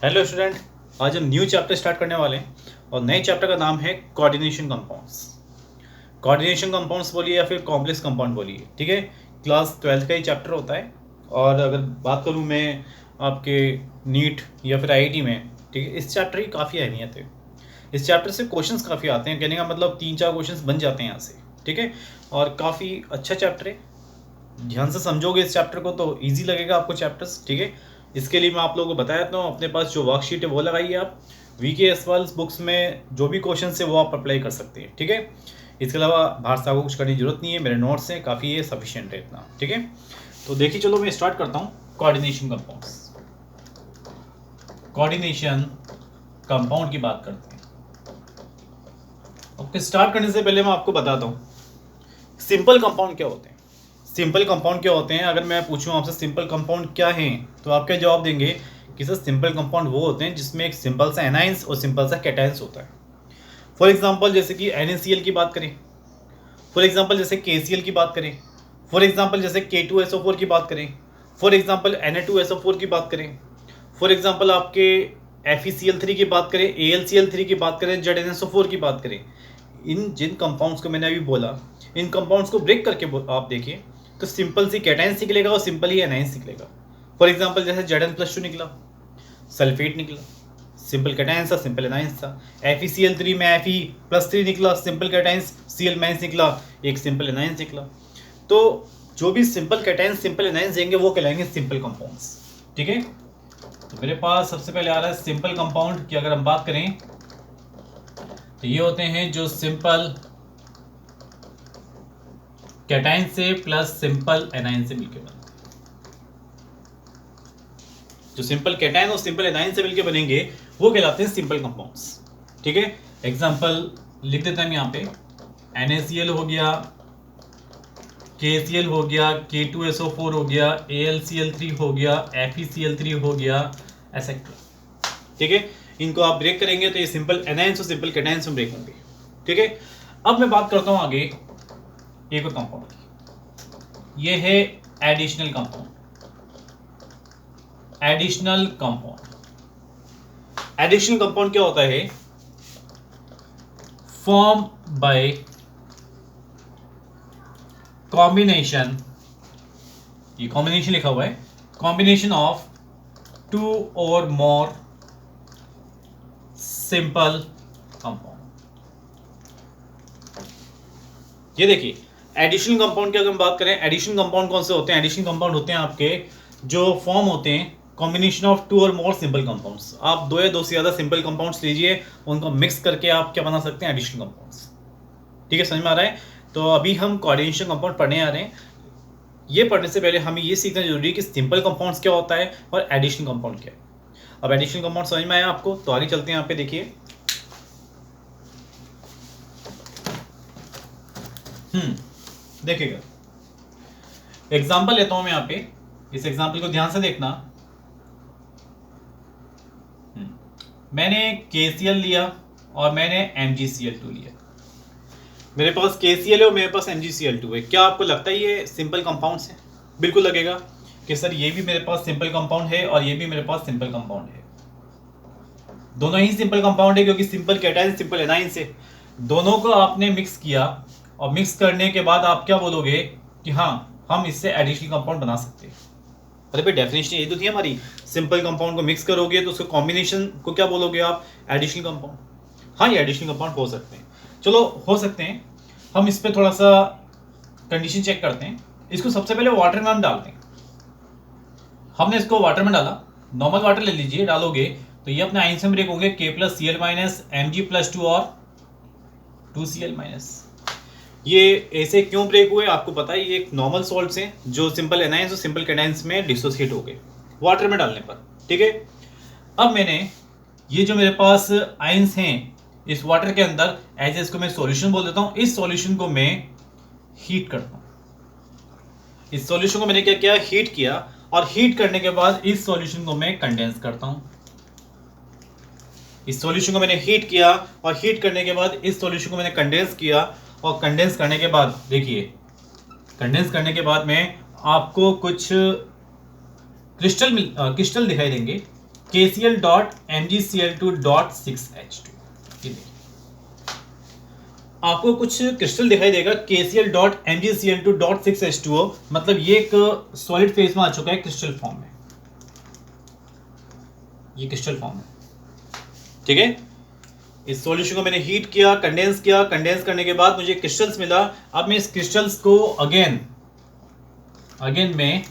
Hello student, आज हम new chapter start करने वाले हैं और नए चैप्टर का नाम है कोऑर्डिनेशन कंपाउंड्स। कोऑर्डिनेशन कंपाउंड्स बोलिए या फिर कॉम्प्लेक्स कंपाउंड बोलिए, ठीक है। क्लास 12th का ही चैप्टर होता है। और अगर बात करूँ मैं आपके नीट या फिर आईआईटी में, ठीक है, इस चैप्टर की काफ़ी अहमियत है। इस चैप्टर से क्वेश्चंस काफ़ी आते हैं, कहने का मतलब 3-4 क्वेश्चंस बन जाते हैं यहाँ से, ठीक है। और काफ़ी अच्छा चैप्टर है, ध्यान से समझोगे इस चैप्टर को तो इजी लगेगा आपको चैप्टर्स, ठीक है। इसके लिए मैं आप लोगों को बता देता हूँ, अपने पास जो वर्कशीट है वो लगाइए आप। वीके एसवाल बुक्स में जो भी क्वेश्चन है वो आप अप्लाई कर सकते हैं, ठीक है। इसके अलावा बाहर से आपको कुछ करने की जरूरत नहीं है, मेरे नोट्स हैं काफ़ी, ये सफिशियंट है इतना, ठीक है। तो देखिए, चलो मैं स्टार्ट करता हूँ कोऑर्डिनेशन कंपाउंड्स। कोऑर्डिनेशन कंपाउंड की बात करते हैं। ओके, स्टार्ट करने से पहले मैं आपको बताता हूँ सिंपल कंपाउंड क्या होते हैं। सिंपल कंपाउंड क्या होते हैं, अगर मैं पूछूं आपसे सिंपल कंपाउंड क्या हैं, तो आप क्या जवाब देंगे कि सर सिंपल कंपाउंड वो होते हैं जिसमें एक सिंपल सा एनाइंस और सिंपल सा कैटाइंस होता है। फॉर एग्जांपल जैसे कि NaCl की बात करें, फॉर एग्जांपल जैसे KCl की बात करें, फॉर एग्जांपल जैसे K2SO4 की बात करें, फॉर एग्जांपल Na2SO4 की बात करें, फॉर एग्जांपल आपके FeCl3 की बात करें, AlCl3 की बात करें, ZnSO4 की बात करें। इन जिन कंपाउंड्स को मैंने अभी बोला, इन कंपाउंड्स को ब्रेक करके आप देखिए तो सिंपल सी कैटाइंस निकलेगा और सिंपल ही एनाइंस निकलेगा। फॉर एग्जांपल जैसे Zn+2 निकला, सल्फेट निकला, सिंपल कैटाइंस था, सिंपल एनाइंस था। FeCl3 में Fe+3 निकला, सिंपल कैटाइंस, Cl- निकला, एक सिंपल एनाइंस निकला। तो जो भी सिंपल कैटाइंस सिंपल एनाइंस देंगे वो कहलाएंगे सिंपल कंपाउंड्स, ठीक है। तो मेरे पास सबसे पहले आ रहा है सिंपल कंपाउंड की। अगर हम बात करें तो ये होते हैं जो सिंपल कैटाइन से प्लस सिंपल एनाइन से मिलकर बनते हैं। जो सिंपल कैटाइन और सिंपल एनाइन से मिलकर बनेंगे वो कहलाते हैं सिंपल कंपाउंड्स, ठीक है। एग्जांपल लिख देते हैं हम यहाँ पे, NaCl हो गया, KCl हो गया, K2SO4 हो गया, AlCl3 हो गया, FeCl3 हो गया, एसेट्रा, ठीक है। इनको आप ब्रेक करेंगे तो ये सिंपल एनाइंस और सिंपल कैटाइंस में ब्रेक होंगे, ठीक है। अब मैं बात करता हूं आगे एक और कंपाउंड की, ये है additional compound. Additional compound, additional compound क्या होता है? फॉर्म बाय कॉम्बिनेशन, ये कॉम्बिनेशन लिखा हुआ है, कॉम्बिनेशन ऑफ 2 और मोर सिंपल कंपाउंड। ये देखिए, एडिशनल कंपाउंड की अगर हम बात करें, एडिशनल कंपाउंड कौन से होते हैं? एडिशनल कंपाउंड होते हैं आपके जो फॉर्म होते हैं कॉम्बिनेशन ऑफ 2 और मोर सिंपल कंपाउंड्स। आप 2 या 2 से ज़्यादा सिंपल कंपाउंड्स लीजिए, उनको मिक्स करके आप क्या बना सकते हैं? एडिशनल कंपाउंड्स, ठीक है। समझ में आ रहा है? तो अभी हम कोऑर्डिनेशन कंपाउंड पढ़ने आ रहे हैं। ये पढ़ने से पहले हमें ये सीखना जरूरी है कि सिंपल कंपाउंड्स क्या होता है और एडिशनल कंपाउंड क्या है। अब एडिशनल कंपाउंड समझ में आया आपको, तो आगे चलते हैं। यहाँ पे देखिए, देखिएगा, एग्जाम्पल लेता हूं मैं यहाँ पे, इस एग्जाम्पल को ध्यान से देखना। मैंने KCl लिया और मैंने MgCl2 लिया। मेरे पास KCl है और मेरे पास MgCl2 है। क्या आपको लगता है ये सिंपल कंपाउंड्स है? बिल्कुल लगेगा कि सर ये भी मेरे पास सिंपल कंपाउंड है और ये भी मेरे पास सिंपल कंपाउंड है। दोनों ही सिंपल कंपाउंड है क्योंकि सिंपल कैटाइन सिंपल एनाइन से दोनों को आपने मिक्स किया और मिक्स करने के बाद आप क्या बोलोगे कि हाँ, हम इससे एडिशनल कंपाउंड बना सकते हैं। अरे भाई, डेफिनेशन यही तो थी हमारी, सिंपल कंपाउंड को मिक्स करोगे तो उसके कॉम्बिनेशन को क्या बोलोगे आप? Additional compound. हाँ, ये एडिशनल कंपाउंड हो सकते हैं, चलो हो सकते हैं। हम इस पर थोड़ा सा कंडीशन चेक करते हैं। इसको सबसे पहले वाटर में हम डालते हैं। हमने इसको वाटर में डाला, नॉर्मल वाटर ले लीजिए, डालोगे तो ये अपने आयन से ब्रेक होंगे, K+Cl- Mg+2 और 2Cl-। ये ऐसे क्यों ब्रेक हुए आपको पता है? ये एक नॉर्मल सॉल्ट्स हैं जो सिंपल एनाइंस और सिंपल कैटाइंस में डिसोसिएट हो गए वाटर में डालने पर, ठीक है। अब मैंने ये जो मेरे पास आयंस हैं इस वाटर के अंदर, एज इसको मैं सॉल्यूशन बोल देता हूं, इस सॉल्यूशन को मैं हीट करता हूं। इस सॉल्यूशन को मैंने क्या किया? हीट किया, और हीट करने के बाद इस सॉल्यूशन को मैं कंडेंस करता हूं। इस सॉल्यूशन को मैंने हीट किया और हीट करने के बाद इस सॉल्यूशन को मैंने कंडेंस किया, और कंडेंस करने के बाद देखिए, कंडेंस करने के बाद में आपको कुछ क्रिस्टल दिखाई देंगे। KCl dot MgCl2 dot 6H2। ये देखिए आपको कुछ क्रिस्टल दिखाई देगा KCl dot MgCl2 dot 6H2O, मतलब ये एक सॉलिड फेज में आ चुका है क्रिस्टल फॉर्म में, ये क्रिस्टल फॉर्म है। ठीक है, इस सॉल्यूशन को मैंने हीट किया, कंडेंस किया, कंडेंस करने के बाद मुझे क्रिस्टल्स मिला। अब मैं इस क्रिस्टल्स को अगेन में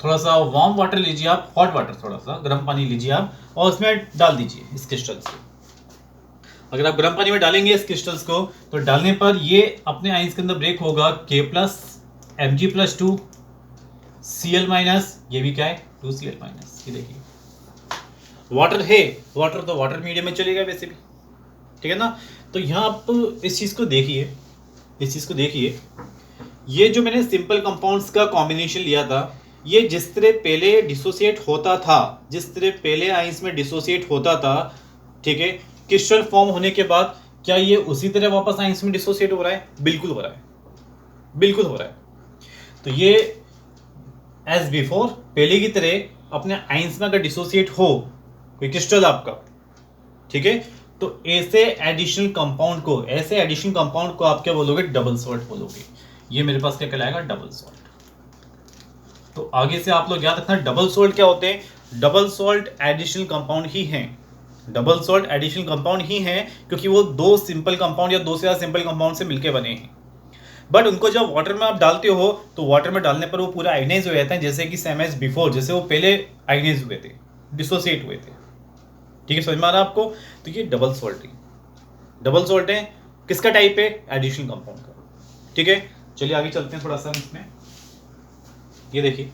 थोड़ा सा वार्म वाटर लीजिए आप, हॉट वाटर, थोड़ा सा गर्म पानी लीजिए आप और उसमें डाल दीजिए इस क्रिस्टल्स को। अगर आप गर्म पानी में डालेंगे इस क्रिस्टल्स को तो डालने पर ये अपने आइंस के अंदर ब्रेक होगा K plus Mg plus 2 Cl minus, ये भी क्या है 2Cl माइनस। ये देखिए वाटर है, वाटर तो वाटर मीडियम में चलेगा वैसे भी, ठीक है ना। तो यहाँ आप इस चीज़ को देखिए, इस चीज़ को देखिए, ये जो मैंने सिंपल कंपाउंड्स का कॉम्बिनेशन लिया था, ये जिस तरह पहले डिसोसिएट होता था, जिस तरह पहले आइंस में डिसोसिएट होता था, ठीक है, क्रिस्टल फॉर्म होने के बाद क्या ये उसी तरह वापस आइंस में डिसोसिएट हो रहा है? बिल्कुल हो रहा है, बिल्कुल हो रहा है। तो ये एज बिफोर, पहले की तरह अपने आइंस में अगर डिसोसिएट हो कोई क्रिस्टल आपका, ठीक है, तो ऐसे एडिशनल कंपाउंड को, ऐसे एडिशनल कंपाउंड को आप क्या बोलोगे? डबल सॉल्ट बोलोगे। ये मेरे पास क्या कहलाएगा? Double salt. तो आगे से आप लोग याद रखना डबल सॉल्ट क्या होते हैं? डबल सॉल्ट एडिशनल कंपाउंड ही हैं, डबल सॉल्ट एडिशनल कंपाउंड ही हैं, क्योंकि वो दो सिंपल कंपाउंड या दो से ज़्यादा सिंपल कंपाउंड से मिलकर बने हैं। बट उनको जब वाटर में आप डालते हो तो वाटर में डालने पर वो पूरा आयनाइज हो जाता है, जैसे कि सेम एज बिफोर, जैसे वो पहले आयनाइज हुए थे, डिसोसिएट हुए थे। ठीक है, समझ में आ रहा है आपको? तो ये डबल सॉल्ट है, डबल सॉल्ट है। किसका टाइप है? एडिशनल कंपाउंड का। ठीक है, चलिए आगे चलते हैं थोड़ा सा इसमें। ये देखिए,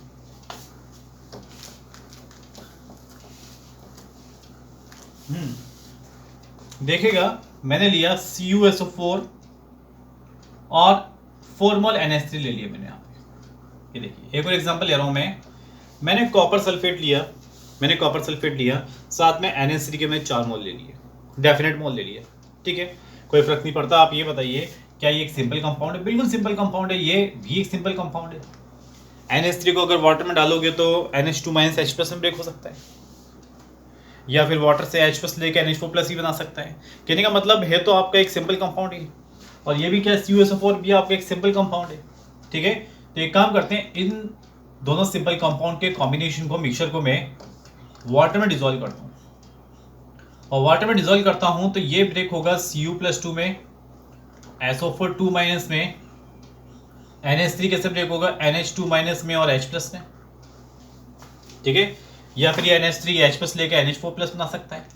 देखिएगा मैंने लिया CuSO4 और 4 मोल NH3 ले लिया मैंने यहाँ पे। ये देखिए एक और एग्जांपल ले रहा हूँ मैंने कॉपर सल्फेट लिया, मैंने कॉपर सल्फेट लिया, साथ में NH3 के मैंने 4 मोल ले लिए, डेफिनेट मोल ले लिया। ठीक है, कोई फर्क नहीं पड़ता। आप ये बताइए क्या ये एक सिंपल कंपाउंड है? बिल्कुल सिंपल कंपाउंड है, ये भी एक सिंपल कंपाउंड है। NH3 को अगर वाटर में डालोगे तो NH2 माइनस H प्लस में ब्रेक हो सकता है, या फिर वाटर से H प्लस लेके NH4 प्लस ही बना सकता है। कहने का मतलब है तो आपका एक सिंपल कंपाउंड ही, और ये भी क्या CuSO4 भी आपका एक सिंपल कंपाउंड है। ठीक है, तो एक काम करते हैं, इन दोनों सिंपल कंपाउंड के कॉम्बिनेशन को, मिक्सचर को मैं वाटर में डिजोल्व करता हूँ, और वाटर में डिजोल्व करता हूँ तो ये ब्रेक होगा Cu+2 में, SO4 2 माइनस में, NH3 कैसे ब्रेक होगा? NH2 माइनस में और H प्लस में। ठीक है, या फिर ये NH3 H प्लस लेके NH4 प्लस बना सकता है,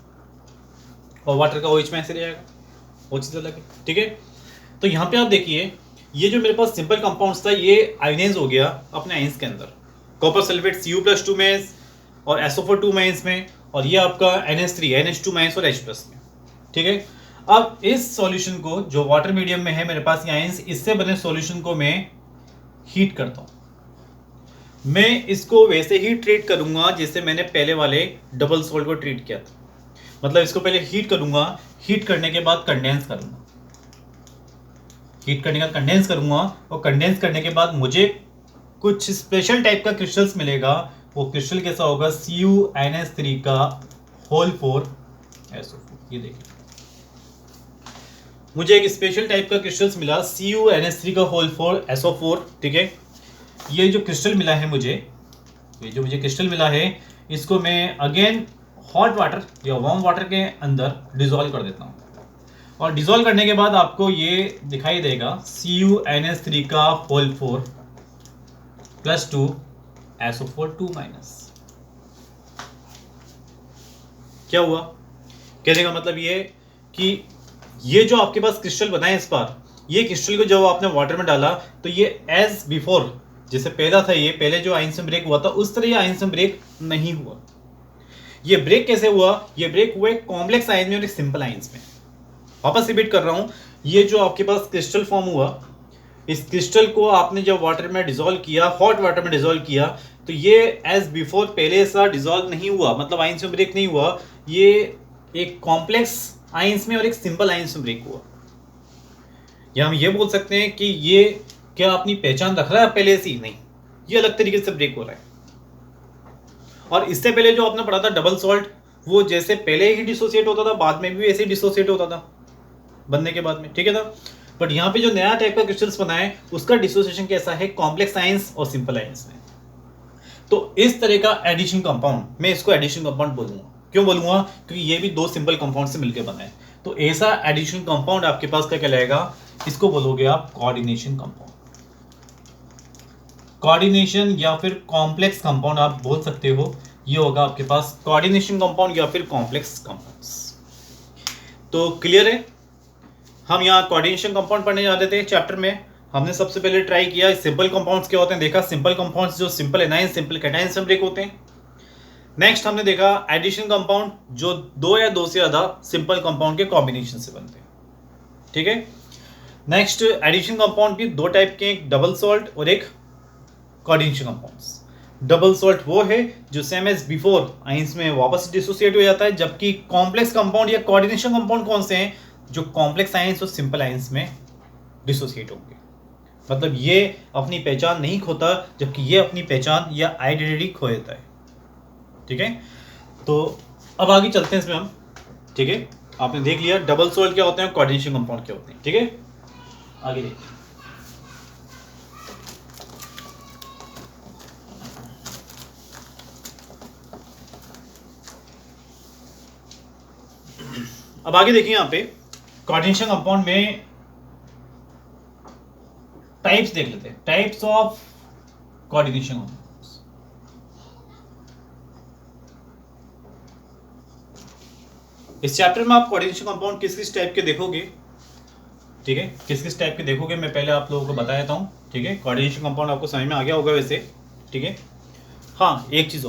और वाटर का OH में ऐसे रहेगा, वो चीज़ अलग है। ठीक है, तो यहाँ पे आप देखिए ये जो मेरे पास सिंपल कंपाउंड्स था ये आयनाइज हो गया अपने आइंस के अंदर। कॉपर सल्फेट Cu+2 में और SO4 2 माइनस में, और ये आपका NH3 NH2 माइनस और H प्लस में। ठीक है, अब इस सॉल्यूशन को जो वाटर मीडियम में है मेरे पास ये आयंस, इससे बने सॉल्यूशन को मैं हीट करता हूँ। मैं इसको वैसे ही ट्रीट करूंगा जैसे मैंने पहले वाले डबल सॉल्ट को ट्रीट किया था, मतलब इसको पहले हीट करूंगा, हीट करने के बाद कंडेंस करूंगा, हीट करने के बाद कंडेंस करूंगा, और कंडेंस करने के बाद मुझे कुछ स्पेशल टाइप का क्रिस्टल्स मिलेगा। वो क्रिस्टल कैसा होगा? CuNH3 का होल 4 SO4। ये देखिए मुझे एक स्पेशल टाइप का क्रिस्टल्स मिला CuNH3 का होल 4 SO4। ठीक है, ये जो क्रिस्टल मिला है मुझे, ये जो मुझे क्रिस्टल मिला है, इसको मैं अगेन हॉट वाटर या वार्म वाटर के अंदर डिजोल्व कर देता हूँ, और डिजोल्व करने के बाद आपको ये दिखाई देगा CuNH3 का होल 4 प्लस 2 SO4 2 माइनस। क्या हुआ? कहने का मतलब ये कि ये जो आपके पास क्रिस्टल बना है इस बार, ये क्रिस्टल को जब आपने वाटर में डाला तो ये एज बिफोर, जैसे पहला था, ये पहले जो आयंस में ब्रेक हुआ था उस तरह ये आयंस में ब्रेक नहीं हुआ। ये ब्रेक कैसे हुआ? ये ब्रेक हुआ एक कॉम्प्लेक्स आयन में और एक सिंपल आयंस में। वापस रिपीट कर रहा हूं, ये जो आपके पास क्रिस्टल फॉर्म हुआ, इस क्रिस्टल को आपने जब वाटर में डिसॉल्व किया, हॉट वाटर में डिसॉल्व किया, तो ये एज बिफोर पहले सा डिसॉल्व नहीं हुआ, मतलब आयंस में ब्रेक नहीं हुआ। ये एक कॉम्प्लेक्स आयंस में और एक सिंपल आयंस में ब्रेक हुआ। या हम ये बोल सकते हैं कि ये क्या अपनी पहचान रख रहा है पहले से ही? नहीं, ये अलग तरीके से ब्रेक हो रहा है। और इससे पहले जो आपने पढ़ा था डबल सॉल्ट, वो जैसे पहले ही डिसोसिएट होता था, बाद में भी वैसे ही डिसोसिएट होता था बनने के बाद में, ठीक है ना। बट यहाँ पे जो नया टाइप का क्रिस्टल्स बना है उसका डिसोसिएशन कैसा है, कॉम्प्लेक्स आयंस और सिंपल आयंस में। तो इस तरह का एडिशन कंपाउंड, मैं इसको एडिशन कंपाउंड बोलूंगा। क्यों बोलूंगा? क्योंकि ये भी दो सिंपल कंपाउंड से मिलकर बना है। तो ऐसा एडिशन कंपाउंड आपके पास क्या कहलाएगा, इसको बोलोगे आप कोऑर्डिनेशन कंपाउंड। कोऑर्डिनेशन या फिर कॉम्प्लेक्स कंपाउंड आप बोल सकते हो, ये होगा आपके पास कोऑर्डिनेशन कंपाउंड या फिर कॉम्प्लेक्स कंपाउंड्स। तो क्लियर है? हम यहाँ कोऑर्डिनेशन कंपाउंड पढ़ने जा रहे थे चैप्टर में। हमने सबसे पहले ट्राई किया सिंपल कंपाउंड्स क्या होते हैं, देखा सिंपल कंपाउंड्स जो सिंपल एनायंस सिंपल कैटायंस में ब्रेक होते हैं। नेक्स्ट हमने देखा एडिशन कंपाउंड जो दो या दो से ज्यादा सिंपल कंपाउंड के कॉम्बिनेशन से बनते हैं, ठीक है। नेक्स्ट एडिशन कंपाउंड भी दो टाइप के, एक डबल सॉल्ट और एक कोऑर्डिनेशन कंपाउंड्स। डबल सॉल्ट वो है जो सेम एज बिफोर आयंस में वापस डिसोसिएट हो जाता है, जबकि कॉम्प्लेक्स कंपाउंड या कोऑर्डिनेशन कंपाउंड कौन से हैं, जो कॉम्प्लेक्स आयंस और सिंपल आयंस में डिसोसिएट होंगे। मतलब ये अपनी पहचान नहीं खोता, जबकि ये अपनी पहचान या आइडेंटिटी खो देता है, ठीक है। तो अब आगे चलते हैं इसमें हम, ठीक है। आपने देख लिया डबल सॉल्ट क्या होते हैं, कोऑर्डिनेशन कंपाउंड क्या होते हैं, ठीक है। आगे देखते हैं। अब आगे देखिए यहाँ पे कोऑर्डिनेशन कंपाउंड में टाइप्स देख लेते हैं, टाइप्स ऑफ कोऑर्डिनेशन कंपाउंड्स। इस चैप्टर में आप कोऑर्डिनेशन कंपाउंड किस किस टाइप के देखोगे, ठीक है, किस किस टाइप के देखोगे मैं पहले आप लोगों को बता देता हूँ, ठीक है। कोऑर्डिनेशन कंपाउंड आपको समझ में आ गया होगा वैसे, ठीक है। हाँ एक चीज़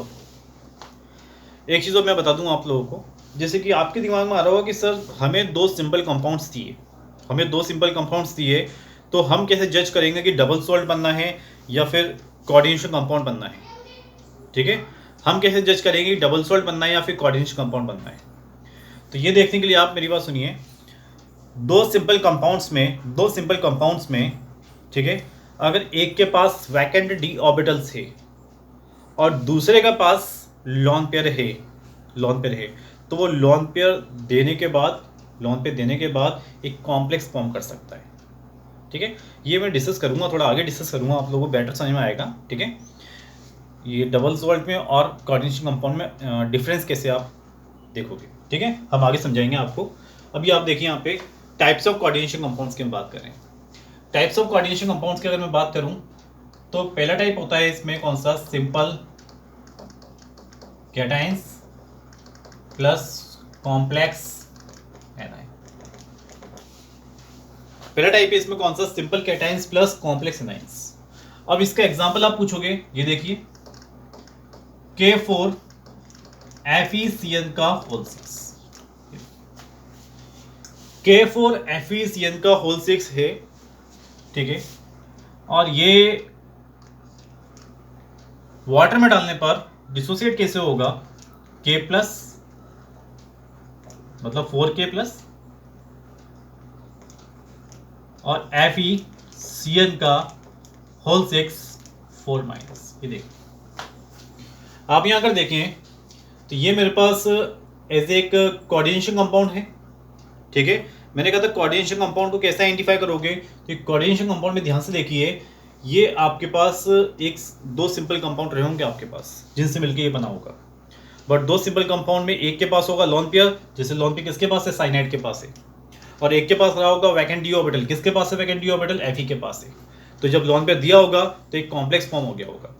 और मैं बता दूँ आप लोगों को, जैसे कि आपके दिमाग में आ रहा होगा कि सर हमें दो सिंपल कंपाउंड्स दिए, तो हम कैसे जज करेंगे कि डबल सॉल्ट बनना है या फिर कोऑर्डिनेशन कंपाउंड बनना है, ठीक है। हम कैसे जज करेंगे कि डबल सॉल्ट बनना है या फिर कोऑर्डिनेशन कंपाउंड बनना है। तो ये देखने के लिए आप मेरी बात सुनिए, दो सिंपल कंपाउंड्स में, ठीक है, अगर एक के पास वैकेंट डी ऑर्बिटल्स है और दूसरे के पास लॉन पेयर है, तो वो लॉन पेयर देने के बाद एक कॉम्प्लेक्स फॉर्म कर सकता है, ठीक है। ये मैं डिस्कस करूंगा, थोड़ा आगे डिस्कस करूंगा, आप लोगों को बेटर समझ में आएगा, ठीक है। ये डबल सॉल्ट में और कोऑर्डिनेशन कंपाउंड में डिफरेंस कैसे आप देखोगे, ठीक है, हम आगे समझाएंगे आपको। अभी आप देखिए यहाँ पे टाइप्स ऑफ कोऑर्डिनेशन कंपाउंड्स की हम बात करें। टाइप्स ऑफ कोऑर्डिनेशन कंपाउंड्स की अगर मैं बात करूं तो पहला टाइप होता है इसमें कौन सा, simple cations plus complex anion. पहला टाइप है इसमें कौन सा, simple cations plus complex anions. अब इसका एग्जांपल आप पूछोगे, ये देखिए K4 FeCN का होल 6, K4 FeCN का होल 6 है, ठीक है। और ये वाटर में डालने पर डिसोसिएट कैसे होगा, K प्लस मतलब 4K प्लस और FeCN का होल 6 4 माइनस। ये देखिए आप यहां अगर देखें तो ये मेरे पास एज एक कोऑर्डिनेशन कंपाउंड है, ठीक है। मैंने कहा था कोऑर्डिनेशन कंपाउंड को कैसे आइडेंटिफाई करोगे, तो कोऑर्डिनेशन कंपाउंड में ध्यान से देखिए, ये आपके पास एक दो सिंपल कंपाउंड रहे होंगे आपके पास जिनसे मिलकर ये बना होगा। बट दो सिंपल कंपाउंड में एक के पास होगा लॉन पेयर, जैसे लॉन पेयर किसके पास है, साइनाइड के पास है, और एक के पास रहा होगा वैकेंट डी ऑर्बिटल, किसके पास है वैकेंट डी ऑर्बिटल, Fe के पास है। तो जब लॉन पेयर दिया होगा तो एक कॉम्प्लेक्स फॉर्म हो गया होगा,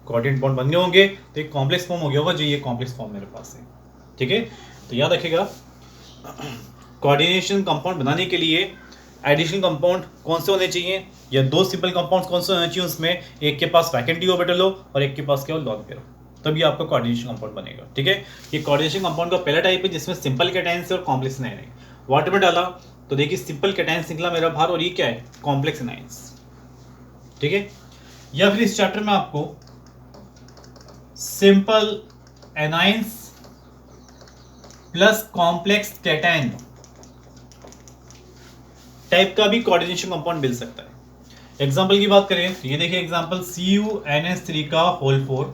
कोऑर्डिनेट बॉन्ड बनने होंगे तो एक कॉम्प्लेक्स फॉर्म हो गया होगा, जो ये कॉम्प्लेक्स फॉर्म मेरे पास है, ठीक है। तो याद रखिएगा कोऑर्डिनेशन कंपाउंड बनाने के लिए एडिशन कंपाउंड कौन से होने चाहिए, या दो सिंपल कंपाउंड्स कौन से होने चाहिए, उसमें एक के पास वैकेंट डी ऑर्बिटल हो और एक के पास क्या हो, लॉन पेयर हो, तभी आपका कोऑर्डिनेशन कंपाउंड बनेगा, ठीक है। ये कोऑर्डिनेशन कंपाउंड का पहला टाइप है जिसमें सिंपल कैटायंस और कॉम्प्लेक्स एनायन है। वाटर में डाला तो देखिए सिंपल कैटायंस निकला मेरा बाहर, और ये क्या है, कॉम्प्लेक्स एनायंस, ठीक है। या फिर इस चैप्टर में आपको simple anions plus complex cation type का भी कोऑर्डिनेशन कंपाउंड मिल सकता है। एग्जांपल की बात करें तो ये देखिए एग्जांपल CuNH3 का होल 4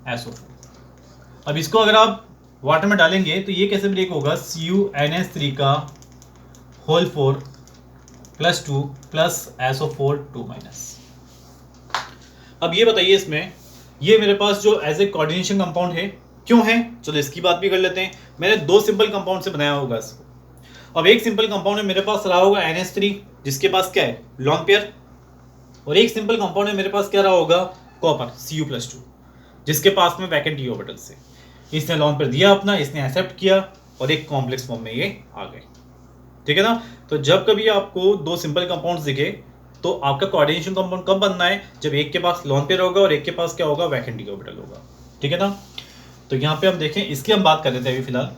SO4। अब इसको अगर आप वाटर में डालेंगे तो ये कैसे ब्रेक होगा, CuNH3 का whole 4 plus 2 plus SO4 2 minus. अब ये बताइए इसमें ये मेरे पास जो एज ए कोऑर्डिनेशन कंपाउंड है क्यों है, चलो इसकी बात भी कर लेते हैं। मैंने दो सिंपल कंपाउंड से बनाया होगा इसको। अब एक सिंपल कंपाउंड में मेरे पास रहा होगा NH3 जिसके पास क्या है लॉन पेयर, और एक सिंपल कंपाउंड में मेरे पास क्या रहा होगा कॉपर Cu+2 जिसके पास में वैकेंट d ऑर्बिटल से इसने लॉन पेयर दिया अपना, इसने एक्सेप्ट किया और एक कॉम्प्लेक्स फॉर्म में ये आ गए। ठीक है ना। तो जब कभी आपको दो सिंपल कंपाउंड्स दिखे तो आपका कोऑर्डिनेशन कंपाउंड कब बनना है, जब एक के पास लॉन पेयर होगा और एक के पास क्या होगा वैकेंट डी ऑर्बिटल होगा। ठीक है ना। तो यहाँ पे हम देखें इसकी हम बात कर रहे थे अभी फिलहाल।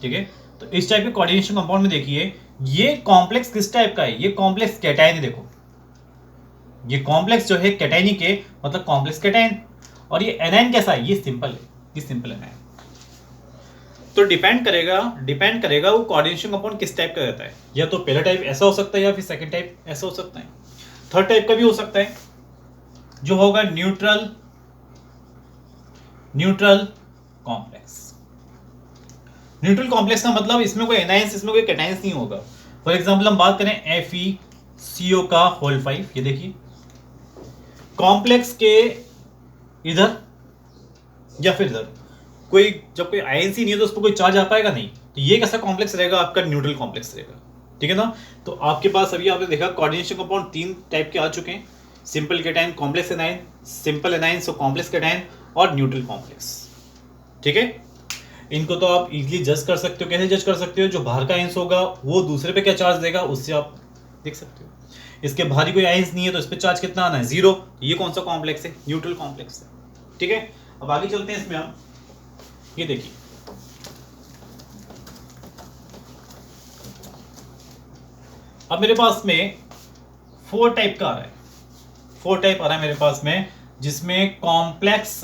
ठीक है। तो इस टाइप के कोऑर्डिनेशन कंपाउंड में देखिए ये कॉम्प्लेक्स किस टाइप का है, ये कॉम्प्लेक्स कैटायन है। देखो ये कॉम्प्लेक्स जो है कैटायनी के मतलब कॉम्प्लेक्स कैटायन, और ये एनायन कैसा है, ये सिंपल है, ये सिंपल एनायन। तो डिपेंड करेगा वो कोऑर्डिनेशन कंपाउंड किस टाइप का रहता है, या तो पहला टाइप ऐसा हो सकता है या फिर सेकंड टाइप ऐसा हो सकता है, थर्ड टाइप का भी हो सकता है जो होगा न्यूट्रल कॉम्प्लेक्स। न्यूट्रल कॉम्प्लेक्स का मतलब इसमें कोई एनायंस इसमें कोई कैटायंस नहीं होगा। फॉर एग्जांपल हम बात करें FeCO का होल 5, ये देखिए कॉम्प्लेक्स के इधर या फिर इधर कोई जब कोई आयंस ही नहीं है तो उस पर कोई चार्ज आ पाएगा नहीं, तो ये कैसा कॉम्प्लेक्स रहेगा आपका न्यूट्रल कॉम्प्लेक्स रहेगा। ठीक है ना। तो आपके पास अभी आपने देखा कोऑर्डिनेशन कंपाउंड तीन टाइप के आ चुके हैं, simple cation, complex anion, simple anion so complex cation और न्यूट्रल कॉम्प्लेक्स। ठीक है। इनको तो आप इजीली जज कर सकते हो। कैसे जज कर सकते हो, जो बाहर का आयंस होगा वो दूसरे पे क्या चार्ज देगा उससे आप देख सकते हो। इसके बाहर ही कोई आयंस नहीं है तो इस पे चार्ज कितना आना है 0, ये कौन सा कॉम्प्लेक्स है, न्यूट्रल कॉम्प्लेक्स है। ठीक है। अब आगे चलते हैं इसमें हम, ये देखिए अब मेरे पास में 4 टाइप का आ रहा है, 4 टाइप आ रहा है मेरे पास में, जिसमें कॉम्प्लेक्स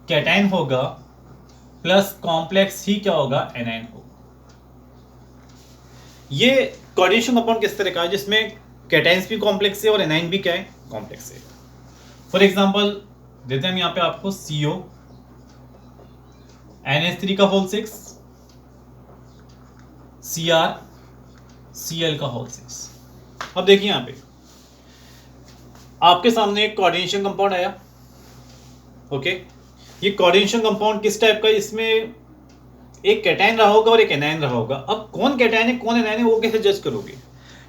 कैटायन होगा प्लस कॉम्प्लेक्स ही क्या होगा एनायन होगा। ये कोऑर्डिनेशन कंपाउंड किस तरह का है जिसमें कैटायंस भी कॉम्प्लेक्स है और एनायन भी क्या है कॉम्प्लेक्स है। फॉर एग्जांपल देते हैं हम यहाँ पे आपको CO NH3 का होल 6 Cr Cl का होल 6। अब देखिए यहाँ पे आपके सामने एक कोऑर्डिनेशन कंपाउंड आया। ओके। ये कोऑर्डिनेशन कंपाउंड किस टाइप का है, इसमें एक कैटायन रहा होगा और एक एनायन रहा होगा। अब कौन कैटायन है कौन एनायन है वो कैसे जज करोगे,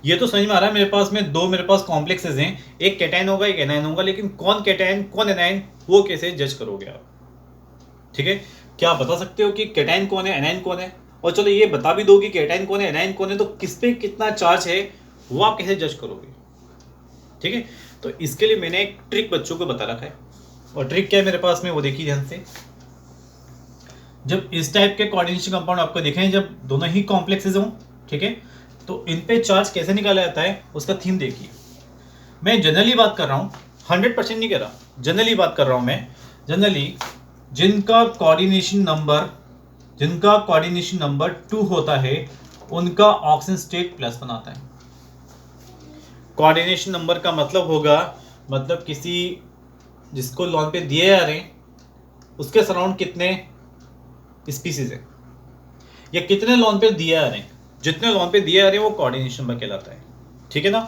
ये तो समझ में आ रहा है मेरे पास में दो मेरे पास कॉम्प्लेक्सेस हैं, एक कैटायन होगा एक एनायन होगा, लेकिन कौन कैटायन कौन एनायन वो कैसे जज करोगे आप। ठीक है। क्या आप बता सकते हो कि कैटायन कौन है एनायन कौन है, और चलो ये बता भी दो कि कैटायन कौन है एनायन कौन है, तो किस पे कितना चार्ज है वो आप कैसे जज करोगे। ठीक है। तो इसके लिए मैंने एक ट्रिक बच्चों को बता रखा है, और ट्रिक क्या है मेरे पास में वो देखिए ध्यान से। जब इस टाइप के कोऑर्डिनेशन कंपाउंड आपको दिखें जब दोनों ही कॉम्प्लेक्सेस हों, ठीक है, तो इन पे चार्ज कैसे निकाला जाता है उसका थीम देखिए। मैं जनरली बात कर रहा हूँ, 100% नहीं कह रहा, जनरली बात कर रहा हूँ मैं। जनरली जिनका कोऑर्डिनेशन नंबर 2 होता है उनका ऑक्सीजन स्टेट प्लस बनाता है। कोऑर्डिनेशन नंबर का मतलब होगा, मतलब किसी जिसको लॉन पे दिए जा रहे हैं उसके सराउंड कितने स्पीसीज है या कितने लॉन पे दिए जा रहे हैं, जितने लॉन पे दिए जा रहे हैं वो कोऑर्डिनेशन नंबर कहलाता है। ठीक है ना।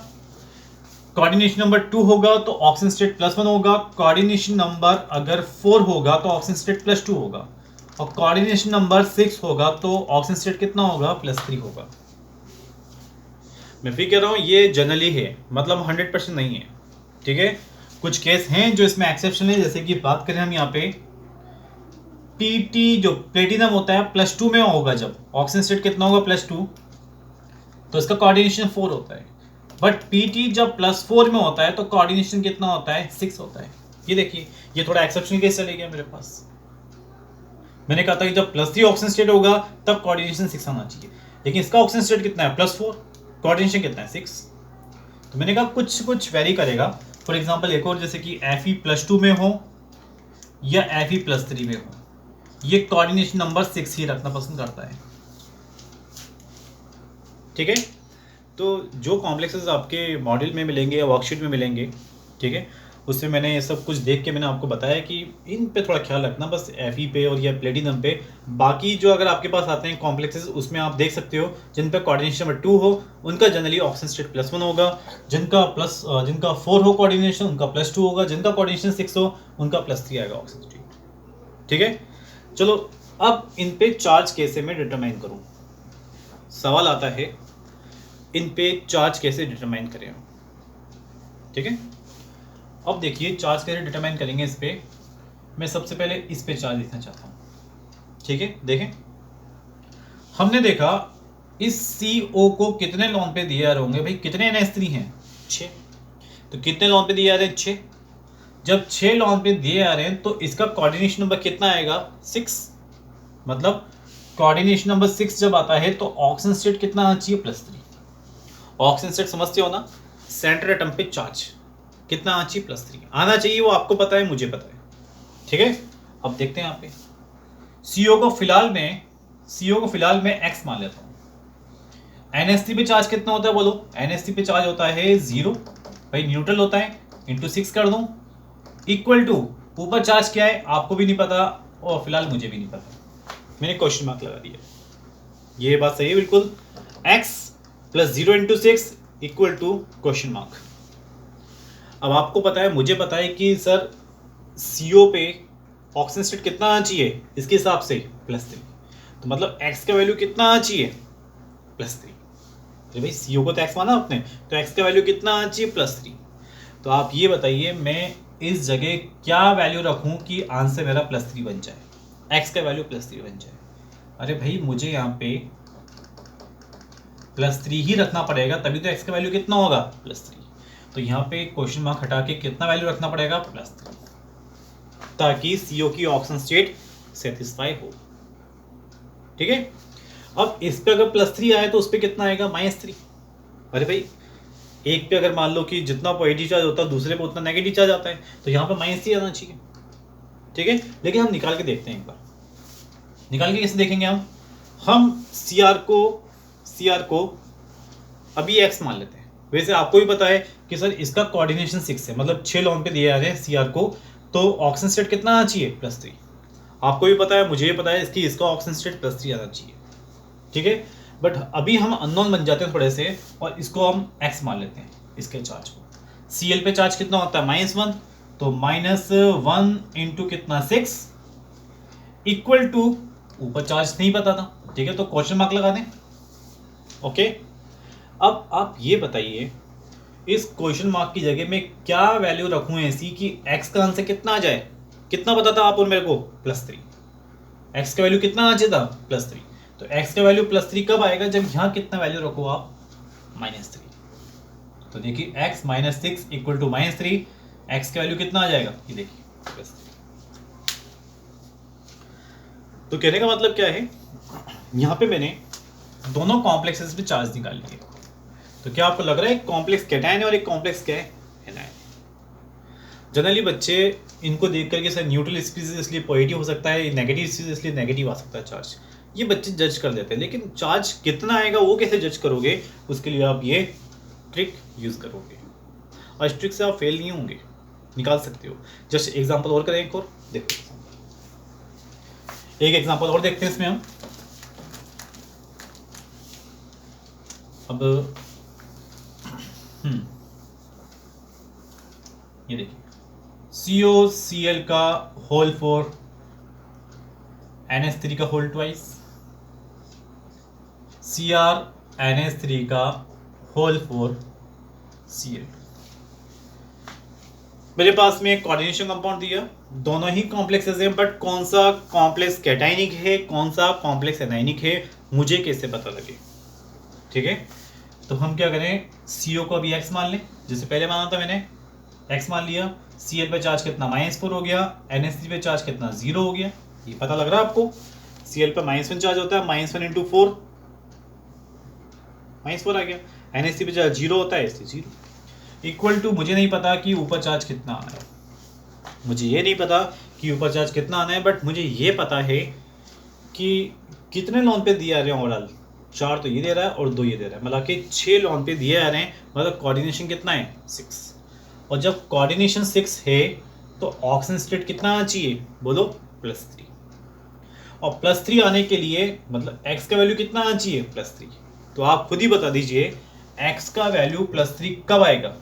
कोऑर्डिनेशन नंबर 2 होगा तो ऑक्सीजन स्टेट +1 होगा, कोऑर्डिनेशन नंबर अगर 4 होगा तो ऑक्सीजन स्टेट +2 होगा, और कोऑर्डिनेशन नंबर 6 होगा तो ऑक्सीजन स्टेट कितना होगा +3 होगा। मैं फिर कह रहा हूँ ये जनरली है, मतलब 100% नहीं है। ठीक है। कुछ केस हैं जो इसमें एक्सेप्शन है, जैसे कि बात करें हम यहाँ पे PT जो प्लेटिनम होता है +2 में होगा, जब ऑक्सीजन स्टेट कितना होगा +2 तो इसका कोऑर्डिनेशन 4 होता है, बट PT जब +4 में होता है तो कोऑर्डिनेशन कितना होता है 6 होता है। ये देखिए ये थोड़ा एक्सेप्शन केस चले गया मेरे पास। मैंने कहा था कि जब +3 ऑक्सीजन स्टेट होगा तब कोऑर्डिनेशन 6 आना चाहिए, लेकिन इसका ऑक्सीजन स्टेट कितना है +4, कोऑर्डिनेशन कितना है 6। तो मैंने कहा कुछ वेरी करेगा। फॉर एग्जांपल एक और, जैसे कि Fe+2 में हो या Fe+3 में हो, ये कोऑर्डिनेशन नंबर 6 ही रखना पसंद करता है। ठीक है। तो जो कॉम्प्लेक्सेस आपके मॉडल में मिलेंगे या वर्कशीट में मिलेंगे, ठीक है, उसमें मैंने ये सब कुछ देख के मैंने आपको बताया कि इन पे थोड़ा ख्याल रखना, बस Fe पे और या प्लेटिनम पे। बाकी जो अगर आपके पास आते हैं कॉम्प्लेक्सेस, उसमें आप देख सकते हो जिन पे कोऑर्डिनेशन नंबर 2 हो उनका जनरली ऑक्सीजन स्टेट +1 होगा, जिनका 4 हो कोऑर्डिनेशन उनका +2 होगा, जिनका कोऑर्डिनेशन 6 हो उनका +3 आएगा ऑक्सीजन स्टेट। ठीक है, चलो अब इन पे चार्ज कैसे मैं डिटरमाइन करूँ। सवाल आता है इन पे चार्ज कैसे डिटरमाइन करें। ठीक है, अब देखिए चार्ज कैसे डिटरमाइन करेंगे। इस पे मैं सबसे पहले इस पे चार्ज लिखना चाहता हूँ। ठीक है, देखें हमने देखा इस CO को कितने लॉन पे दिए आ रहे होंगे भाई, कितने NH3 हैं 6, तो कितने लॉन पे दिए आ रहे हैं 6। जब 6 लॉन पे दिए आ रहे हैं तो इसका कोऑर्डिनेशन नंबर कितना आएगा 6, मतलब कोऑर्डिनेशन नंबर 6 जब आता है तो ऑक्सीजन स्टेट कितना आना चाहिए +3। ऑक्सीजन स्टेट समझते हो ना, सेंटर एटम पे चार्ज कितना आना चाहिए +3 आना चाहिए, वो आपको पता है मुझे पता है। ठीक है, अब देखते हैं यहाँ पे CO को फिलहाल मैं X मान लेता हूँ। NH3 पे चार्ज कितना होता है बोलो, NH3 पे चार्ज होता है 0, भाई न्यूट्रल होता है, इंटू 6 कर दूं इक्वल टू ऊपर चार्ज क्या है आपको भी नहीं पता और फिलहाल मुझे भी नहीं पता, मैंने क्वेश्चन मार्क लगा दिया। ये बात सही है बिल्कुल, X + 0 × 6 equal to question mark. अब आपको पता है मुझे पता है कि सर CO पे ऑक्सीजन स्टेट कितना आना चाहिए, इसके हिसाब से +3, तो मतलब X का वैल्यू कितना आना चाहिए +3। तो भाई CO को तो X माना आपने, तो X का वैल्यू कितना आना चाहिए +3। तो आप ये बताइए मैं इस जगह क्या वैल्यू रखूं कि आंसर मेरा +3 बन जाए, X का वैल्यू +3 बन जाए। अरे भाई मुझे यहाँ पे +3 ही रखना पड़ेगा, तभी तो X का वैल्यू कितना होगा +3। तो यहाँ पे क्वेश्चन मार्क हटा के कितना वैल्यू रखना पड़ेगा +3, ताकि CO की ऑक्सीजन स्टेट सेटिस्फाई हो। ठीक है, अब इस पे अगर +3 आए तो उस पे कितना आएगा -3। अरे भाई एक पे अगर मान लो कि जितना पॉजिटिव चार्ज होता है दूसरे पे उतना नेगेटिव चार्ज आता है, तो यहाँ पे -3 आना चाहिए। ठीक है, लेकिन हम निकाल के देखते हैं एक बार। निकाल के कैसे देखेंगे हम CR को अभी X मान लेते हैं। वैसे आपको भी पता है कि सर इसका कोऑर्डिनेशन 6 है, मतलब 6 लॉन पे दिए आ रहे हैं CR को, तो ऑक्सीजन स्टेट कितना आना चाहिए +3। आपको भी पता है मुझे भी पता है इसकी इसका ऑक्सीजन स्टेट +3 आना चाहिए। ठीक है, बट अभी हम अननोन बन जाते हैं थोड़े से और इसको हम X मान लेते हैं इसके चार्ज को। Cl पे चार्ज कितना होता है -1, तो -1 × कितना 6 इक्वल टू ऊपर चार्ज नहीं पता था। ठीक है, तो क्वेश्चन मार्क लगा दें। ओके, अब आप ये बताइए इस क्वेश्चन मार्क की जगह में क्या वैल्यू रखूं ऐसी कि X का आंसर कितना आ जाए। कितना पता था आप और मेरे को +3, X का वैल्यू कितना आ जाता +3, तो X का वैल्यू +3 कब आएगा जब यहाँ कितना वैल्यू रखो आप -3। तो देखिए X -6 इक्वल टू -3, X का वैल्यू कितना आ जाएगा ये देखिए +3। तो कहने का मतलब क्या है, यहाँ पे मैंने दोनों कॉम्प्लेक्सेस में चार्ज निकाल लिए। तो क्या आपको लग रहा है एक कॉम्प्लेक्स कैटायन है और एक कॉम्प्लेक्स क्या है एनायन। जनरली बच्चे इनको देख करके सर न्यूट्रल स्पीसीज इसलिए पॉजिटिव हो सकता है, नेगेटिव स्पीसीज इसलिए नेगेटिव आ सकता है चार्ज, ये बच्चे जज कर देते हैं। लेकिन चार्ज कितना आएगा वो कैसे जज करोगे, उसके लिए आप ये ट्रिक यूज़ करोगे और इस ट्रिक से आप फेल नहीं होंगे, निकाल सकते हो। जस्ट एग्जाम्पल और करें, एक और देखो, एक एग्जाम्पल और देखते हैं इसमें हम। अब ये देखिए COCl का होल 4, NH3 का होल ट्वाइस, Cr NH3 का होल 4 Cl। मेरे पास में एक कोऑर्डिनेशन कंपाउंड दिया, दोनों ही कॉम्प्लेक्सेस हैं, बट कौन सा कॉम्प्लेक्स कैटायनिक है कौन सा कॉम्प्लेक्स एनायनिक है मुझे कैसे पता लगे। ठीक है, तो हम क्या करें, CO को अभी X मान लें, जैसे पहले माना था मैंने X मान लिया। Cl पे चार्ज कितना -4 हो गया, NH3 पे चार्ज कितना 0 हो गया, ये पता लग रहा है आपको। Cl पे -1 चार्ज होता है, -1 × 4 -4 आ गया। NH3 पे चार्ज 0 होता है इसलिए 0 इक्वल टू, मुझे नहीं पता कि ऊपर चार्ज कितना आना है, मुझे ये नहीं पता कि ऊपर चार्ज कितना आना है, बट मुझे ये पता है कि कितने लॉन पे दिए आ रहे हैं ओवरऑल। 4 तो ये दे रहा है और 2 ये दे रहा है, मतलब कि 6 लॉन पे दिए आ रहे हैं, मतलब कोऑर्डिनेशन कितना है 6। और जब कोऑर्डिनेशन 6 है तो ऑक्सीजन स्टेट कितना आना चाहिए बोलो +3, और +3 आने के लिए मतलब x का वैल्यू कितना आना चाहिए +3। तो आप खुद ही बता दीजिए x का वैल्यू +3 कब आएगा।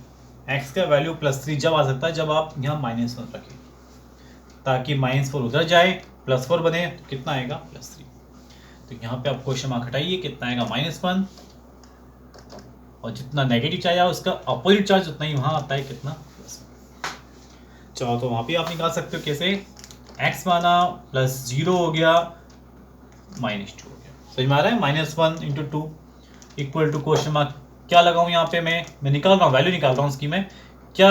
x का वैल्यू +3 जब आ सकता है जब आप यहाँ -1 रखें, ताकि -4 उधर जाए +4 बने, तो कितना आएगा +3। तो यहाँ पे आप क्वेश्चन मार्क हटाइए, कितना आएगा -1, और जितना नेगेटिव चार्ज आया उसका अपोजिट चार्ज उतना ही वहाँ आता है, कितना +1। चलो तो वहाँ पे आप निकाल सकते हो कैसे, x माना +0 हो गया -2 हो गया। समझ में आ रहा है, -1 × 2 इक्वल टू क्वेश्चन मार्क क्या लगाऊं यहाँ पे, मैं निकाल रहा हूँ, वैल्यू निकाल रहा हूँ उसकी। मैं क्या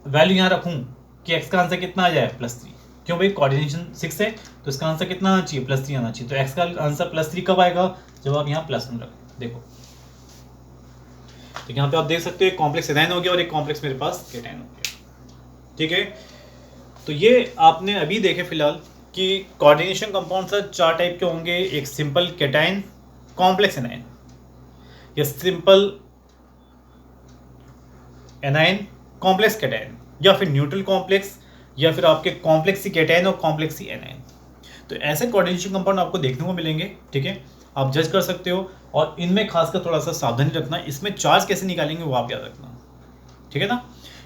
वैल्यू यहाँ रखूँ कि x का आंसर कितना आ जाए +3। क्यों भाई, कोऑर्डिनेशन 6 है तो इसका आंसर कितना आना चाहिए +3 आना चाहिए। तो x का आंसर +3 कब आएगा, जब आप यहाँ +1 रखें। देखो तो यहाँ पे आप देख सकते हो एक कॉम्प्लेक्स एनायन हो गया और एक कॉम्प्लेक्स मेरे पास कैटायन हो गया। ठीक है, तो ये आपने अभी देखे फिलहाल कि कोऑर्डिनेशन कंपाउंड सर 4 टाइप के होंगे, एक सिंपल कैटायन, कॉम्प्लेक्स एनायन, या सिंपल एनायन कॉम्प्लेक्स कैटायन, या फिर न्यूट्रल कॉम्प्लेक्स, या फिर आपके कॉम्प्लेक्सी कैटायन और कॉम्प्लेक्सी एनायन। तो ऐसे कोऑर्डिनेशन कंपाउंड आपको देखने को मिलेंगे। ठीक है, आप जज कर सकते हो, और इनमें खासकर थोड़ा सा सावधानी रखना, इसमें चार्ज कैसे निकालेंगे वो आप याद रखना। ठीक है ना,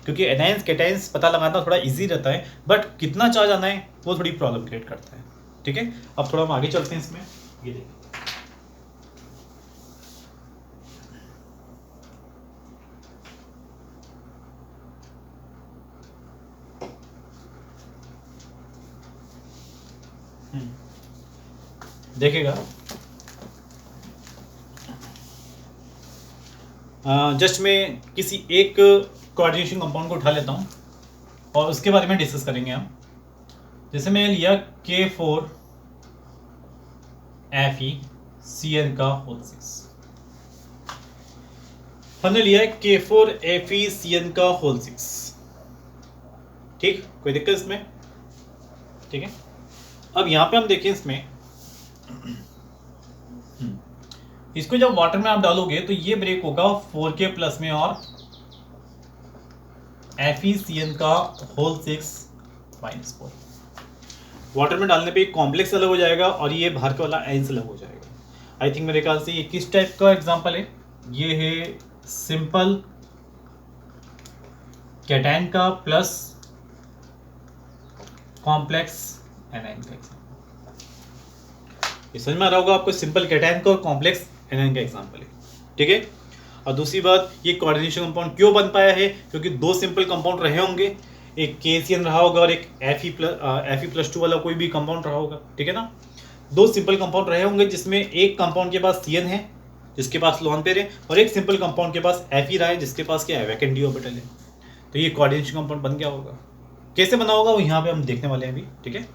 क्योंकि एनायंस कैटायंस पता लगाना थोड़ा इजी रहता है, बट कितना चार्ज आना है वो थोड़ी प्रॉब्लम क्रिएट करता है। ठीक है, अब थोड़ा हम आगे चलते हैं इसमें। ये देखिए देखेगा, जस्ट मैं किसी एक कोऑर्डिनेशन कंपाउंड को उठा लेता हूँ और उसके बारे में डिस्कस करेंगे हम। जैसे मैं लिया K4FeCN का होल 6, हमने लिया है K4FeCN का होल 6। ठीक, कोई दिक्कत इसमें। ठीक है, अब यहाँ पे हम देखें इसमें, इसको जब वाटर में आप डालोगे तो ये ब्रेक होगा 4K+ में और FeCN का होल 6 -4। वाटर में डालने पे कॉम्प्लेक्स अलग हो जाएगा और ये बाहर का वाला आयंस अलग हो जाएगा। आई थिंक मेरे ख्याल से ये किस टाइप का एग्जांपल है, ये है सिंपल कैटायन का प्लस कॉम्प्लेक्स एनायन का एग्जांपल। ये समझ में आ रहा होगा आपको, सिंपल कैटायन का और कॉम्प्लेक्स एनायन का एग्जांपल है। ठीक है, और दूसरी बात, ये कोऑर्डिनेशन कंपाउंड क्यों बन पाया है, क्योंकि दो सिंपल कंपाउंड रहे होंगे, एक KCN रहा होगा और एक Fe+2 वाला कोई भी कंपाउंड रहा होगा। ठीक है ना, दो सिंपल कंपाउंड रहे होंगे जिसमें एक कंपाउंड के पास CN है जिसके पास लोन पेयर है, और एक सिंपल कंपाउंड के पास Fe रहा है जिसके पास क्या है, वैकेंट डी ऑर्बिटल है। तो ये कोऑर्डिनेशन कंपाउंड बन गया होगा। कैसे बना होगा वो यहाँ पे हम देखने वाले हैं अभी। ठीक है,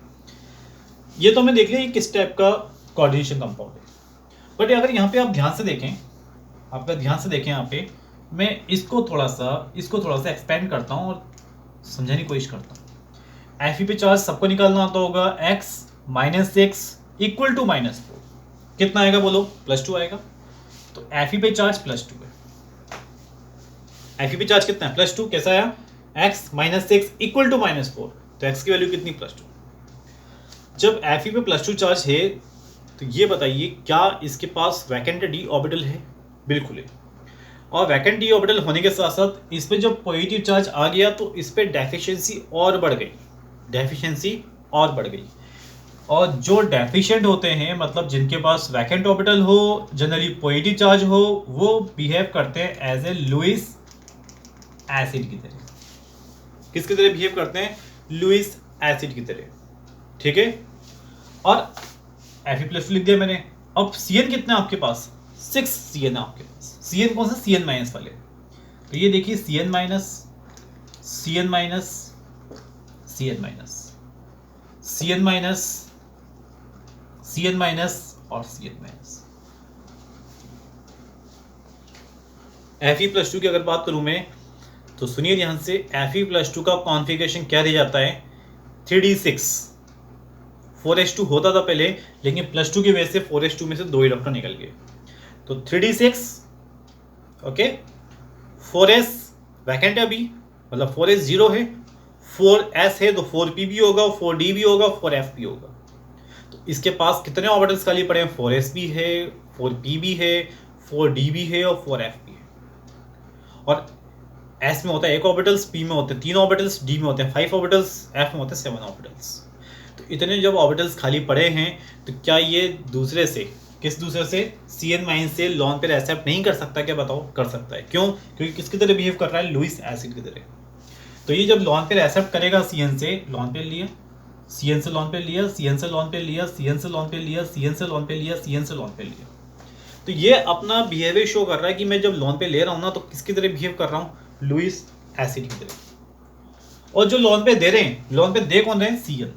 ये तो हमें देख लिया किस टाइप का कोऑर्डिनेशन कंपाउंड है, बट अगर यहाँ पे आप ध्यान से देखें, यहाँ पे मैं इसको थोड़ा सा एक्सपेंड करता हूँ और समझाने की कोशिश करता हूँ। Fe पे चार्ज सबको निकालना आता होगा, x -6 इक्वल टू -4, कितना आएगा बोलो, +2 आएगा। तो Fe पे चार्ज +2 है, Fe पे चार्ज कितना है, +2। कैसा आया, x -6 इक्वल टू -4, तो x की वैल्यू कितनी, +2। जब Fe पे +2 चार्ज है तो ये बताइए क्या इसके पास वैकेंट डी ऑर्बिटल है, बिल्कुल है। और वैकेंट डी ऑर्बिटल होने के साथ साथ इस पे जब पॉजिटिव चार्ज आ गया तो इस पे डेफिशिएंसी और बढ़ गई, और जो डेफिशिएंट होते हैं, मतलब जिनके पास वैकेंट ऑर्बिटल हो, जनरली पॉजिटिव चार्ज हो, वो बिहेव करते हैं एज ए लुईस एसिड की तरह। किसकी तरह बिहेव करते हैं, लुईस एसिड की तरह। ठीक है, और Fe+ लिख दिया मैंने। अब CN कितना है आपके पास, 6 CN है आपके पास। CN कौन सा, CN- वाले। तो ये देखिए CN- और CN-। Fe+2 की अगर बात करूं मैं, तो सुनिए ध्यान से, Fe+2 का कॉन्फ़िगरेशन क्या दिया जाता है, 3d6। 4s2 होता था पहले, लेकिन +2 की वजह से 4s2 में से 2 इलेक्ट्रॉन निकल गए, तो 3d6, ओके। 4s वैकेंट है अभी, मतलब 4s 0 है, 4s है तो 4p भी होगा, 4d भी होगा, 4f भी होगा। तो इसके पास कितने ऑर्बिटल्स खाली पड़े हैं? 4s भी है, 4p भी है, 4d भी है और 4f भी है। और s में होता है 1 ऑर्बिटल्स, p में होते हैं 3 ऑर्बिटल्स, d में होते हैं 5 ऑर्बिटल्स, f में होते हैं 7 ऑर्बिटल्स। तो इतने जब ऑर्बिटल्स खाली पड़े हैं तो क्या ये दूसरे से, किस दूसरे से, Cn- से लॉन पेयर एक्सेप्ट नहीं कर सकता? क्या बताओ? कर सकता है। क्यों? क्योंकि किसकी तरह बिहेव कर रहा है? लुईस एसिड की तरह। तो ये जब लॉन पेयर एक्सेप्ट करेगा Cn से लॉन पेयर लिया, Cn से लॉन पेयर लिया, Cn से लॉन पेयर लिया, Cn से लॉन पेयर लिया, Cn से लॉन पेयर लिया, Cn से लॉन पेयर लिया, तो ये अपना बिहेवियर शो कर रहा है कि मैं जब लॉन पे ले रहा हूँ ना तो किसकी तरह बिहेव कर रहा हूँ? लुईस एसिड की तरह। और जो लॉन पे दे रहे हैं, लॉन पे दे कौन रहे हैं? Cn।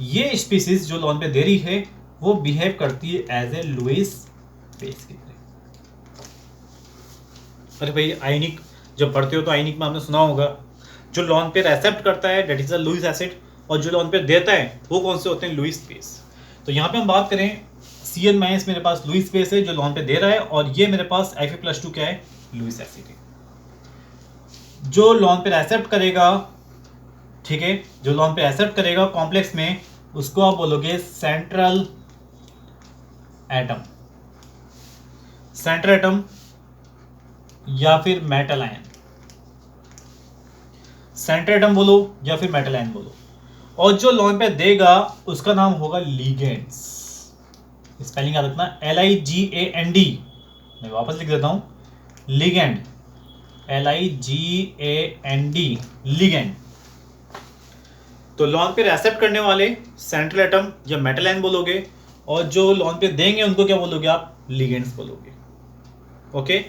ये स्पीसीज जो लॉन पे दे रही है वो बिहेव करती है एज ए लुईस बेस की तरह। अरे भाई आयनिक जब पढ़ते हो तो आयनिक में आपने सुना होगा, जो लॉन पेयर एक्सेप्ट करता है that is a Lewis acid, और जो लॉन पेयर देता है वो कौन से होते हैं? Lewis base. तो यहाँ पे हम बात करें Cn- मेरे पास लुईस बेस है जो लॉन पे दे रहा है, और ये मेरे पास Fe+2 क्या है? लुईस एसिड है। जो लॉन पेयर एक्सेप्ट करेगा, ठीक है, जो लॉन पेयर एक्सेप्ट करेगा कॉम्प्लेक्स में, उसको आप बोलोगे सेंट्रल एटम, सेंट्रल एटम या फिर मेटल आयन। सेंट्रल एटम बोलो या फिर मेटल आयन बोलो। और जो लॉन पे देगा उसका नाम होगा लिगेंड्स। स्पेलिंग याद रखना, LIGAND। मैं वापस लिख देता हूं, लिगेंड, LIGAND, लिगेंड। तो लॉन पे एक्सेप्ट करने वाले सेंट्रल एटम या मेटल आयन बोलोगे, और जो लॉन पे देंगे उनको क्या बोलोगे आप? लिगेंड्स बोलोगे। ओके।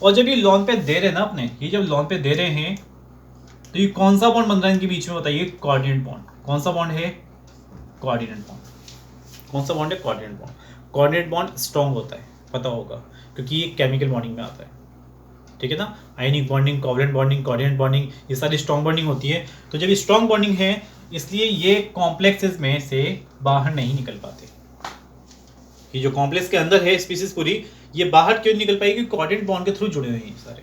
और जब ये लॉन पे दे रहे हैं ना अपने, ये जब लॉन पे दे रहे हैं तो ये कौन सा बॉन्ड बन रहा है इनके बीच में? बताइए। Coordinate bond. कौन सा बॉन्ड है? Coordinate bond. कौन सा बॉन्ड है? Coordinate bond. Coordinate bond strong होता है, पता होगा, क्योंकि ये केमिकल बॉन्डिंग में आता है, ठीक है ना। Ionic bonding, covalent bonding, coordinate bonding, ये सारी स्ट्रॉन्ग बॉन्डिंग होती है। तो जब ये स्ट्रॉन्ग बॉन्डिंग है इसलिए ये कॉम्प्लेक्सेस में से बाहर नहीं निकल पाते। ये जो कॉम्प्लेक्स के अंदर है स्पीसीज पूरी, ये बाहर क्यों निकल पाएगी? कोऑर्डिनेट बॉन्ड के थ्रू जुड़े हुए हैं सारे,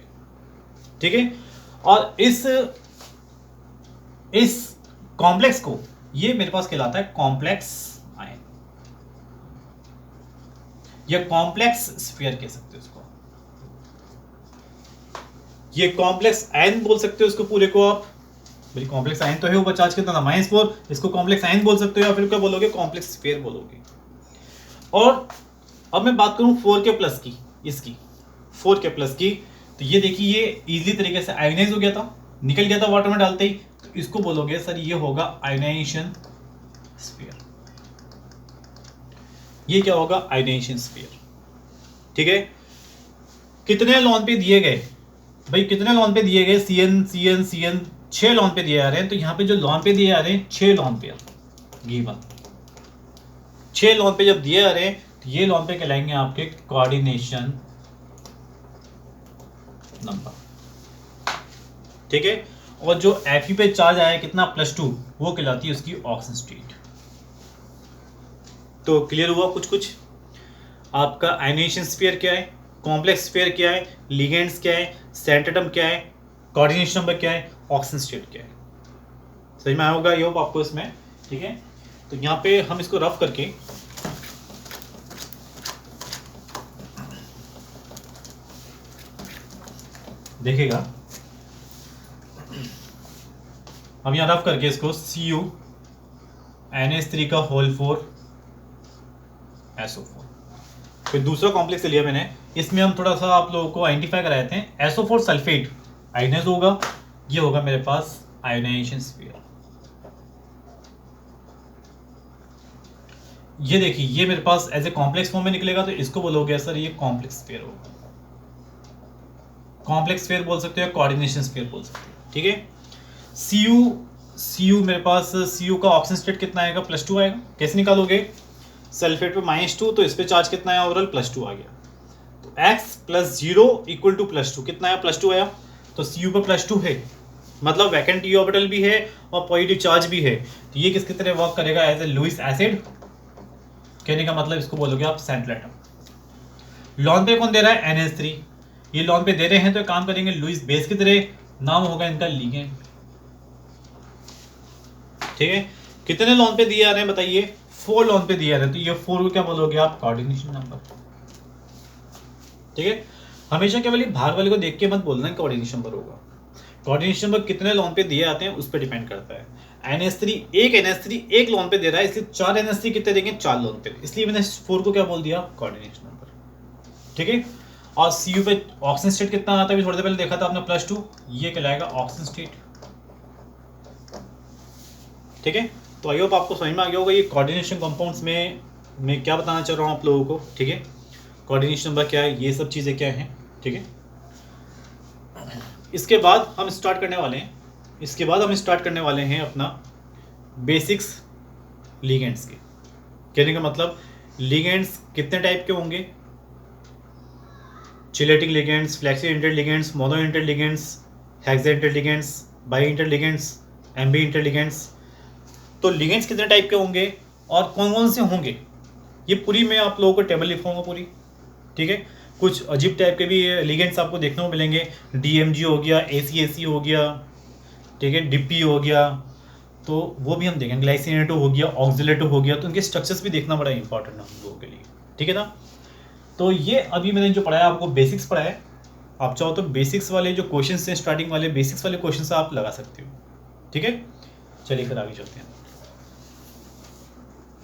ठीक है। और इस कॉम्प्लेक्स को, ये मेरे पास कहलाता है कॉम्प्लेक्स आयन, या कॉम्प्लेक्स स्फीयर कह सकते हो इसको। ये कॉम्प्लेक्स आयन बोल सकते हो इसको पूरे को आप। भाई कॉम्प्लेक्स आयन तो है ऊपर चार्ज कितना? -4। इसको कॉम्प्लेक्स आयन बोल सकते हो, या फिर क्या बोलोगे? कॉम्प्लेक्स स्फीयर बोलोगे। और अब मैं बात करूं 4k+ की, इसकी 4k+ की, तो ये देखिए ये इजीली तरीके से आयोनाइज हो गया था, निकल गया था वाटर में डालते ही। तो इसको बोलोगे सर ये होगा आयोनाइजेशन स्फीयर। ये क्या होगा? आयोनाइजेशन स्फीयर, ठीक है। कितने लॉन पे दिए गए? भाई कितने लॉन पे दिए गए? Cn Cn Cn 6 लॉन पे दिए जा रहे हैं। तो यहाँ पे जो लॉन पे दिए जा रहे हैं 6 लॉन पे गिवन, 6 लॉन पे जब दिए जा रहे हैं तो ये लॉन पे कहलाएंगे आपके कोऑर्डिनेशन नंबर, ठीक है। और जो Fe पे चार्ज आया कितना? +2, वो कहलाती है उसकी ऑक्सीजन स्टेट। तो क्लियर हुआ कुछ? आपका आयोनाइजेशन स्फीयर क्या है, कॉम्प्लेक्स स्फीयर क्या है, लिगेंड्स क्या है, सेंट्रल एटम क्या है, कोऑर्डिनेशन नंबर क्या है, ऑक्सीजन स्टेट क्या है। समझ में आया होगा ये आपको इसमें, ठीक है। तो यहाँ पे हम इसको रफ करके देखेगा, हम यहाँ रफ करके इसको Cu NH3 का होल 4 SO4, फिर दूसरा कॉम्प्लेक्स लिया मैंने, इसमें हम थोड़ा सा आप लोगों को आइडेंटिफाई कराए थे। SO4 सल्फेट आयोनाइज होगा, ये होगा मेरे पास आयोनाइजेशन स्फीयर। ये देखिए ये मेरे पास एज ए कॉम्प्लेक्स फॉर्म में निकलेगा, तो इसको बोलोगे सर ये कॉम्प्लेक्स स्फीयर होगा। कॉम्प्लेक्स स्फीयर बोल सकते हो, कोऑर्डिनेशन स्फीयर बोल सकते हो, ठीक है। Cu मेरे पास Cu का ऑक्सीजन स्टेट कितना आएगा? +2 आएगा। कैसे निकालोगे? सल्फेट पे -2, तो इस पे चार्ज कितना आया? ओवरऑल +2 आ गया। तो x + 0 = +2, कितना आया? +2 आया। तो Cu पे +2 है, मतलब वैकेंट d ऑर्बिटल भी है और पॉजिटिव चार्ज भी है। तो ये किसकी तरह वर्क करेगा? As a Lewis acid. कहने का मतलब इसको बोलोगे आप सेंट्रल एटम। लॉन पे कौन दे रहा है? NH3। ये लॉन पे दे रहे हैं तो काम करेंगे लुईस बेस की तरह, नाम होगा इनका लिगेंड। ठीक है, कितने लोन पे दिए आ रहे हैं बताइए? 4 लोन पे दिए आ रहे हैं, तो ये 4 को क्या बोलोगे आप? Coordination number. ठीक है, हमेशा केवल भाग वाले को देख के मत बोलना कोऑर्डिनेशन नंबर होगा। कोऑर्डिनेशन नंबर कितने लोन पे दिए आते हैं उस पर डिपेंड करता है। NH3 एक लोन पे दे रहा है, इसलिए 4 NH3 कितने देंगे? 4 लोन पे, इसलिए मैंने 4 को क्या बोल दिया? Coordination number. ठीक है, और CU पे ऑक्सीजन स्टेट कितना आता है? थोड़ी देर पहले देखा था आपने +2, ये कहलाएगा ऑक्सीजन स्टेट। ठीक है, तो आई होप आपको समझ में आ गया होगा ये कोऑर्डिनेशन कंपाउंड्स में मैं क्या बताना चाह रहा हूँ आप लोगों को। ठीक है, कोऑर्डिनेशन नंबर क्या है, ये सब चीज़ें क्या हैं। ठीक है, इसके बाद हम स्टार्ट करने वाले हैं अपना बेसिक्स लिगेंड्स के। कहने का मतलब लिगेंड्स कितने टाइप के होंगे? Chelating ligands, flexi interligands, mono interligands, hexa interligands, bi interligands, ambi interligands. तो लिगेंड्स कितने टाइप के होंगे और कौन कौन से होंगे, ये पूरी मैं आप लोगों को टेबल लिखवाऊंगा पूरी। ठीक है, कुछ अजीब टाइप के भी लिगेंड्स आपको देखने को मिलेंगे। DMG हो गया, ACAC हो गया, ठीक है, DP हो गया, तो वो भी हम देखेंगे। ग्लाइसिनेटो हो गया, ऑक्सिलेटो हो गया, तो उनके स्ट्रक्चर्स भी देखना बड़ा इंपॉर्टेंट है हम लोगों के लिए। ठीक है ना, तो ये अभी मैंने जो पढ़ाया आपको बेसिक्स पढ़ाया। आप चाहो तो बेसिक्स वाले जो क्वेश्चन हैं, स्टार्टिंग वाले बेसिक्स वाले क्वेश्चन आप लगा सकते हो। ठीक है, चलिए फिर आगे चलते हैं।